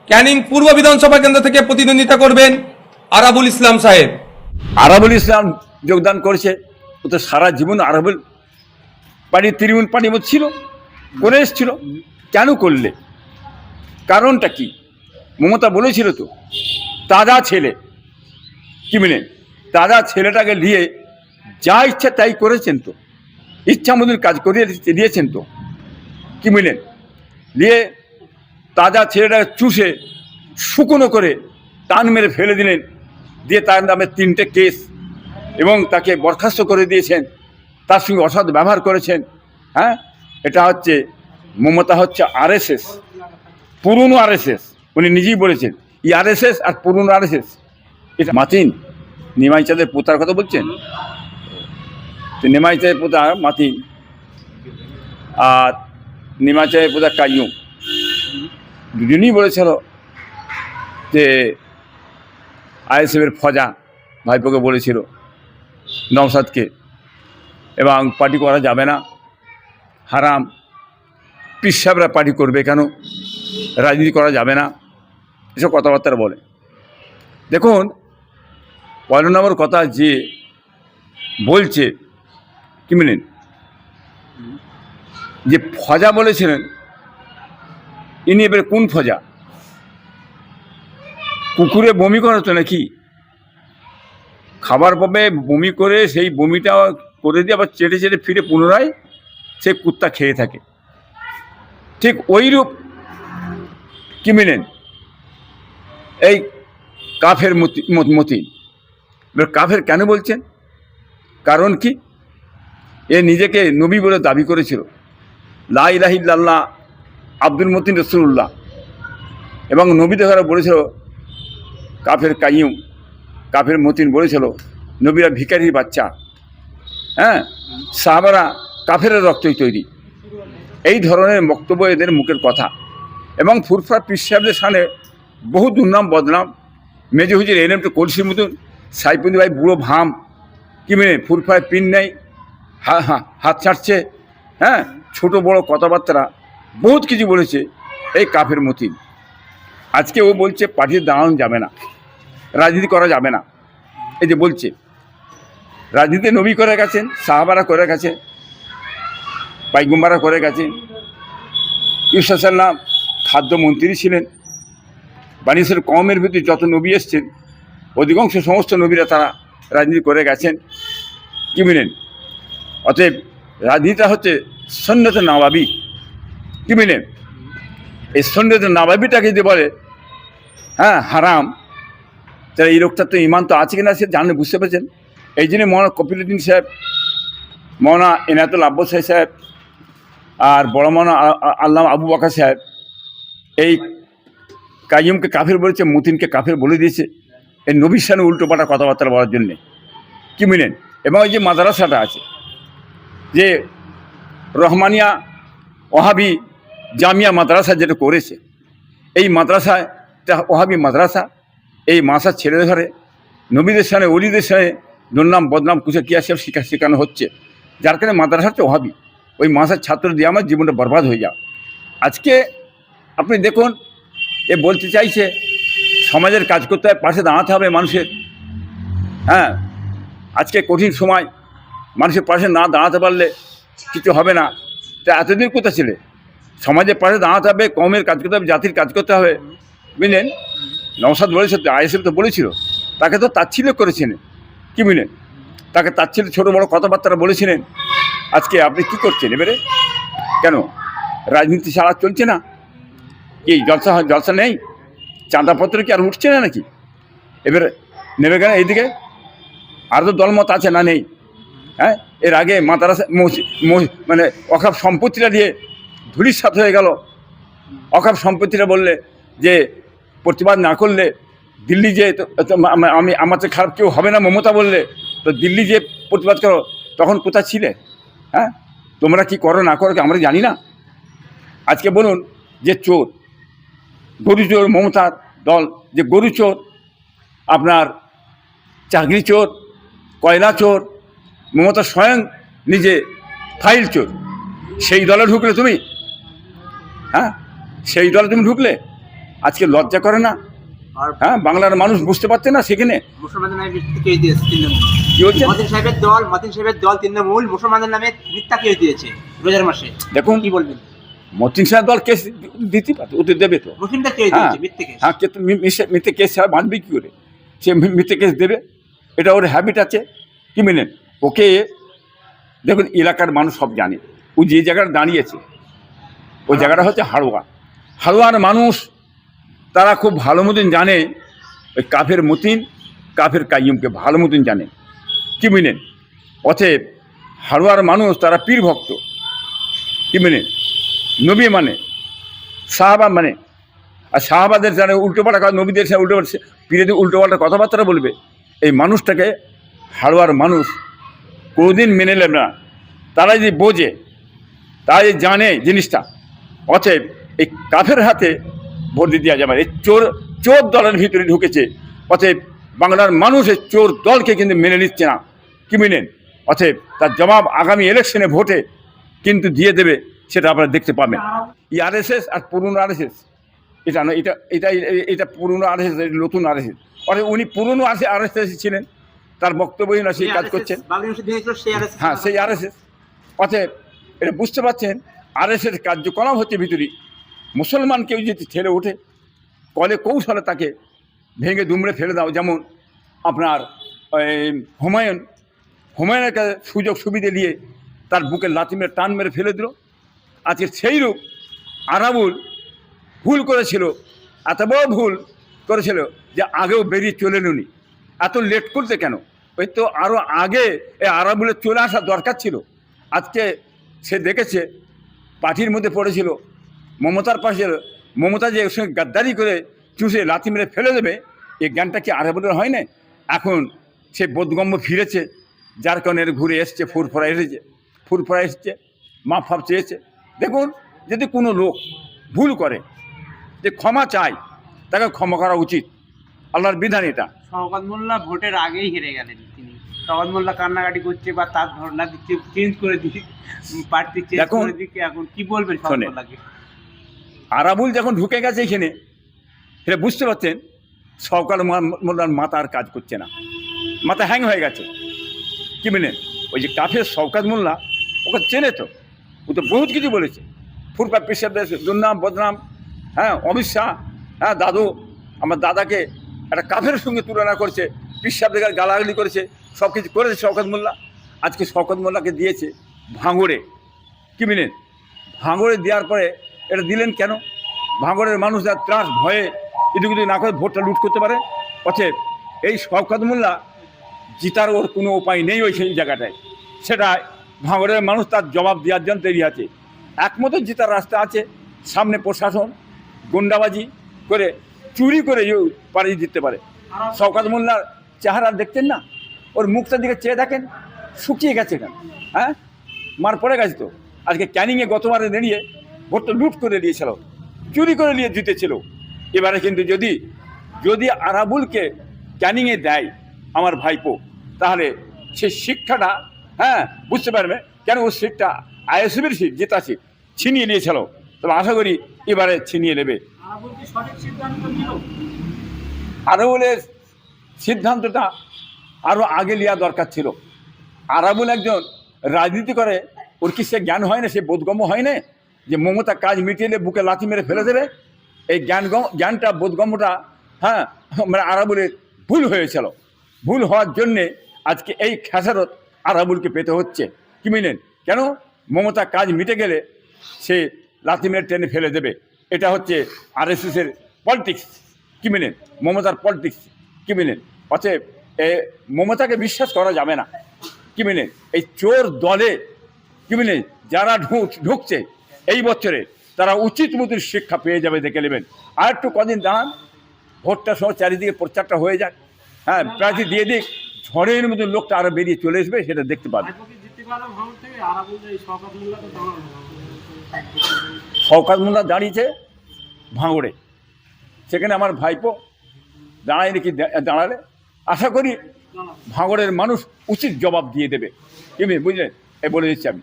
ক্যানিং পূর্ব বিধানসভা কেন্দ্র থেকে প্রতিদ্বন্দ্বিতা করবেন আরাবুল ইসলাম সাহেব। আরাবুল ইসলাম যোগদান করেছে, ও তো সারা জীবন আরাবুল পার্টি তৃণমূল পার্টির মধ্যে ছিল, করে এসেছিল। কেন করলে? কারণটা কি? মমতা বলেছিল তো তাজা ছেলে, কি মিলেন, তাজা ছেলেটাকে নিয়ে যা ইচ্ছা তাই করেছেন তো, ইচ্ছা মতন কাজ করিয়ে দিয়েছেন তো, কি মিলেন, নিয়ে তাজা ছেলেটাকে চুষে শুকনো করে টান মেরে ফেলে দিলেন, দিয়ে তার নামে 3টে কেস এবং তাকে বরখাস্ত করে দিয়েছেন, তার সঙ্গে অসৎ ব্যবহার করেছেন। হ্যাঁ, এটা হচ্ছে মমতা হচ্ছে আরএসএস, পুরনো আরএসএস। উনি নিজেই বলেছেন এই আরএসএস আর পুরনো আরএসএস এটা মাতিন। নিমাই চাঁদের পোতার কথা বলছেন তো, নিমাই চাঁদের পোতা মাতিন আর নিমাই চাঁদের পোতা কাইয়ুম, দুজনই বলেছিল যে আইএসএফের ফজা ভাইপোকে বলেছিল নওশাদকে, এবং পার্টি করা যাবে না, হারাম, পিসাবরা পার্টি করবে কেন, রাজনীতি করা যাবে না, এসব কথাবার্তা বলে। দেখুন, ১ নম্বর কথা যে বলছে, কি মিলেন, যে ফজা বলেছিলেন, ইনি এবারে কোন ফজা? কুকুরে বমি করাতো নাকি? খাবার পাবে বমি করে সেই বমিটা করে দিয়ে আবার চেটে চেটে ফিরে পুনরায় সে কুত্তা খেয়ে থাকে। ঠিক ওইরূপ, কি মিলেন, এই কাফের মতিন। এবার কাফের কেন বলছেন? কারণ কি? এ নিজেকে নবী বলে দাবি করেছিল, লা ইলাহা ইল্লাল্লাহ আব্দুল মতিন রসুল্লাহ, এবং নবী দেখারা বলেছিল কাফের কাইয়ুম, কাফের মতিন বলেছিল নবীরা ভিখারির বাচ্চা, হ্যাঁ, সাহাবারা কাফের রক্তই তৈরি। এই ধরনের বক্তব্য এদের মুখের কথা, এবং ফুরফুরা পীর সাহেবদের সামনে বহু দুর্নাম বদনাম। মেজর হুজুর এলেম তো কলসির মতন, সাইফুদ্দিন ভাই বুড়ো ভাম, কি মেনে ফুরফুরায় পিন নেই, হাত ছাড়ছে, হ্যাঁ, ছোট বড় কথাবার্তা বহুত কিছু বলেছে এই কাফের মতিন। আজকে ও বলছে পার্টিতে দাঁড়ানো যাবে না, রাজনীতি করা যাবে না। এই যে বলছে রাজনীতি নবী করে গেছেন, সাহাবারা করে গেছেন, পাইগম্বারা করে গেছেন, ইউসুফাল্লাম খাদ্যমন্ত্রী ছিলেন। বানিসের কমের ভিতরে যত নবী এসছেন অধিকাংশ সমস্ত নবীরা তারা রাজনীতি করে গেছেন, কি মিলেন। অতএব রাজনীতিটা হচ্ছে সন্ন্যত নবাবী, কি মিলেন। এই সন্ন্যত নবাবীটাকে যদি বলে হ্যাঁ হারাম, তাহলে এই লোকটার তো ইমান তো আছে কিনা সে জানলে বুঝতে পেরেছেন। এই জন্য মৌলানা কপিলউদ্দিন সাহেব, মৌলানা এনায়েতুল আব্বাস সাহেব আর বড় মৌলানা আল্লামা আবু বকর সাহেব এই কাইয়ুমকে কাফের বলেছে, মতিনকে কাফের বলে দিয়েছে এই নবীর সামনে উল্টোপাল্টা কথাবার্তা বলার জন্যে, কি মিলেন। এবং এই যে মাদ্রাসাটা আছে, যে রহমানিয়া ওহাবি জামিয়া মাদ্রাসা যেটা করেছে, এই মাদ্রাসায় ওহাবি মাদ্রাসা, এই মাসার ছেড়ে ধরে নবীদের সামনে অলিদের সামনে দুর্নাম বদনাম কুচে কিয়া সব শেখানো হচ্ছে, যার কারণে মাদ্রাসা হচ্ছে ওহাবি। ওই মাসার ছাত্র দিয়ে আমার জীবনটা বরবাদ হয়ে যাও। আজকে আপনি দেখুন, এ বলতে চাইছে সমাজের কাজ করতে হয়, পাশে দাঁড়াতে হবে মানুষের। হ্যাঁ, আজকে কঠিন সময়, মানুষের পাশে না দাঁড়াতে পারলে কিছু হবে না। তা এতদিন কোথা ছিলে? সমাজের পাশে দাঁড়াতে হবে, কমের কাজ করতে হবে, জাতির কাজ করতে হবে, বুঝলেন। নওশাদ বলেছে, আইএসএফ তো বলেছিল, তাকে তো তাচ্ছিল্য করেছিলেন, কি বুঝলেন, তাকে তাচ্ছিল্য ছোটো বড়ো কথাবার্তা বলেছিলেন। আজকে আপনি কি করছেন এবারে? কেন রাজনীতি ছাড়া চলছে না? কি জলসা নেই? চাঁদাপত্র কি আর উঠছে না নাকি? এবারে নেবে কেন এইদিকে? আর তো দলমত আছে না নেই? হ্যাঁ, এর আগে মাদ্রাসা মানে অখাপ সম্পত্তিটা দিয়ে ধুলিস্যাৎ হয়ে গেল। অখাপ সম্পত্তিটা বললে যে প্রতিবাদ না করলে দিল্লি যে আমি আমার তো খারাপ কেউ হবে না মমতা বললে, তো দিল্লি যে প্রতিবাদ করো তখন কোথা ছিলে? হ্যাঁ, তোমরা কি করো না করো আমরা জানি না। আজকে বলুন যে চোর, গরু চোর, মমতার দল যে গরু চোর, আপনার চাকরি চোর, কয়লা চোর, মমতা স্বয়ং নিজে ফাইল চোর, সেই দলে ঢুকলে তুমি? হ্যাঁ, সেই দলে তুমি ঢুকলে? আজকে লজ্জা করে না? আর হ্যাঁ, বাংলার মানুষ বুঝতে পারছে না সেখানে মুসলমানদের নামে মিথ্যা কেস দিয়েছে তৃণমূল। কি হচ্ছে? মতিন সাহেবের দল তৃণমূল মুসলমানদের নামে মিথ্যা কেস দিয়েছে রোজার মাসে। দেখুন, কি বলবেন? মতিন সাহেব দল কেস দিতে পারে, ওদের দেবে তো। মুসলিমদের কেস হ্যাঁ দিয়েছে মিথ্যে কেস। হ্যাঁ, কিন্তু মিথ্যে কেস ছাড়া বাঁধবে কি করে? সে মিথ্যে কেস দেবে, এটা ওর হ্যাবিট আছে। কি মেনেন ওকে? দেখুন, এলাকার মানুষ সব জানে ও যে জায়গাটা দাঁড়িয়েছে, ওই জায়গাটা হচ্ছে হাড়োয়া। হাড়োয়ার মানুষ তারা খুব ভালো মতন জানে ওই কাফের মতিন, কাফের কাইয়ুমকে ভালো মতন জানে। কি মেনেন? অতএব হাড়োয়ার মানুষ তারা পীর ভক্ত। কি মেনেন? নবী মানে, সাহাবা মানে, আর সাহাবাদের জানে উল্টোপাল্টা কথা, নবীদের সাথে উল্টোপাল্টা, পীরেদের উল্টোপাল্টা কথাবার্তা বলবে। এই মানুষটাকে হাড়োয়ার মানুষ কোনোদিন মেনে নেবে না। তারা যদি বোঝে, তারা যদি জানে জিনিসটা, অতএব এই কাফের হাতে ভোট দিয়ে দেওয়া যাবে। এই চোর দলের ভিতরে ঢুকেছে, অতএব বাংলার মানুষ এই চোর দলকে কিন্তু মেনে নিচ্ছে না। কি মেনেন? অতএব তার জবাব আগামী ইলেকশনে ভোটে কিন্তু দিয়ে দেবে, সেটা আপনারা দেখতে পাবেন। আরএসএস আর পুরনো আরএসএস এটা নয়, এটা পুরনো আরএসএস, নতুন আরএসএস। অর্থাৎ উনি পুরনো আরএসএস ছিলেন, তার বক্তব্যই না সেই কাজ করছেন। হ্যাঁ, সেই আরএসএস। অতএব এটা বুঝতে পারছেন, আরএসএস কার্যকলাপ হচ্ছে ভিতরে মুসলমান কেউ যদি ঠেলে ওঠে, কলে কৌশলে তাকে ভেঙে দুমড়ে ফেলে দাও। যেমন আপনার হুমায়ুনের কাছে সুযোগ সুবিধে নিয়ে তার বুকে লাথি মেরে টান মেরে ফেলে দিল। আজকে সেই রূপ আরাবুল ভুল করেছিল, এত বড় ভুল করেছিল যে আগেও বেরিয়ে চলে নি। এত লেট করতে কেন? ওই তো আরও আগে এই আরাবুলের চলে আসা দরকার ছিল। আজকে সে দেখেছে পার্টির মধ্যে পড়েছিল, মমতার পাশে, মমতা যে ওর সঙ্গে গাদ্দারি করে চুষে লাথি মেরে ফেলে দেবে, এই জ্ঞানটা কি আরাবুলের হয় না? এখন সে বোধগম্য ফিরেছে, যার কারণে ঘুরে এসছে, ফুরফরা এসছে, মাপ ফাপ চেয়েছে। দেখুন, যদি কোনো লোক ভুল করে যে ক্ষমা চায়, তাকে ক্ষমা করা উচিত, আল্লাহর বিধান এটা। শওকত মোল্লা ভোটের আগেই হেরে গেলেন তিনি। শওকত মোল্লা কান্নাকাটি করছে বা তার ধর্ণা দিচ্ছে, চেঞ্জ করে দিচ্ছে, প্রার্থী চেঞ্জ করে দিচ্ছে। এখন কি বলবেন শওকত মোল্লাকে? আরাবুল যখন ঢুকে গেছে এখানে, সেটা বুঝতে পারছেন শওকত মোল্লার মাথা আর কাজ করছে না, মাথা হ্যাং হয়ে গেছে। কি মেনেন? ওই যে কাফের শওকত মোল্লা, ওকে চেনে তো, ও তো বহুত কিছু বলেছে। ফুরপা পেশাবদের দুর্নাম বদনাম, হ্যাঁ, অমিত শাহ, হ্যাঁ, দাদু, আমার দাদাকে একটা কাফের সঙ্গে তুলনা করছে, পিসাবদের গালাগালি করেছে, সব কিছু করেছে শওকত মোল্লা। আজকে শওকত মোল্লাকে দিয়েছে ভাঙড়ে। কি মেনেন? ভাঙড়ে দেওয়ার পরে এটা দিলেন কেন? ভাঙড়ের মানুষ যার ত্রাস ভয়ে এদিক না করে ভোটটা লুট করতে পারে। অতএব এই শওকত মোল্লা জিতার ওর কোনো উপায় নেই ওই সেই জায়গাটায়। সেটা ভাঙড়ের মানুষ তার জবাব দেওয়ার জন্য তৈরি আছে। একমতো জিতার রাস্তা আছে, সামনে প্রশাসন গুন্ডাবাজি করে চুরি করে পাড়িয়ে দিতে পারে। শওকত মোল্লার চেহারা দেখছেন না? ওর মুখটার দিকে চেয়ে দেখেন, শুকিয়ে গেছে কেন? হ্যাঁ, মার পড়ে গেছে তো। আজকে ক্যানিংয়ে গতবারে দাঁড়িয়ে ভোটটা লুট করে দিয়েছিল, চুরি করে নিয়ে জিতেছিল। এবারে কিন্তু যদি আরাবুলকে ক্যানিংয়ে দেয় আমার ভাইপো, তাহলে সে শিক্ষাটা, হ্যাঁ, বুঝতে পারবে কেন ওর সিটটা আইএসএফের সিট, জেতা সিট ছিনিয়ে নিয়েছিল। তবে আশা করি এবারে ছিনিয়ে নেবে। আরাবুলের সিদ্ধান্তটা আরও আগে নেওয়া দরকার ছিল। আরাবুল একজন রাজনীতি করে, ওর কি সে জ্ঞান হয় না, সে বোধগম্য হয় না যে মমতা কাজ মিটিয়ে বুকে লাথি মেরে ফেলে দেবে? এই জ্ঞানটা, বোধগম্যটা, হ্যাঁ, মানে আরাবুলের ভুল হয়েছিল। ভুল হওয়ার জন্যে আজকে এই খেসারত আরাবুলকে পেতে হচ্ছে। কি মেনেন? কেন? মমতা কাজ মিটে গেলে সে লাথি মেরে টেনে ফেলে দেবে। এটা হচ্ছে আরএসএসের পলিটিক্স। কি মেনেন? মমতার পলিটিক্স। কি মেনেন? অতএব মমতাকে বিশ্বাস করা যাবে না। কি মেনেন? এই চোর দলে, কি মেনেন, যারা ঢুকছে এই বছরে, তারা উচিত মতো শিক্ষা পেয়ে যাবে, দেখে নেবেন। আর একটু কদিন দাঁড়ান, ভোটটা সহ চারিদিকে প্রচারটা হয়ে যাক, হ্যাঁ, প্রার্থী দিয়ে দিক, ঝড়ের মতো লোকটা আরও বেরিয়ে চলে আসবে, সেটা দেখতে পাবেন। শওকত মোল্লা দাঁড়িয়েছে ভাঙড়ে, সেখানে আমার ভাইপো দাঁড়ায় নাকি, দাঁড়ালে আশা করি ভাঙড়ের মানুষ উচিত জবাব দিয়ে দেবে। বুঝলেন? বলে দিচ্ছি আমি।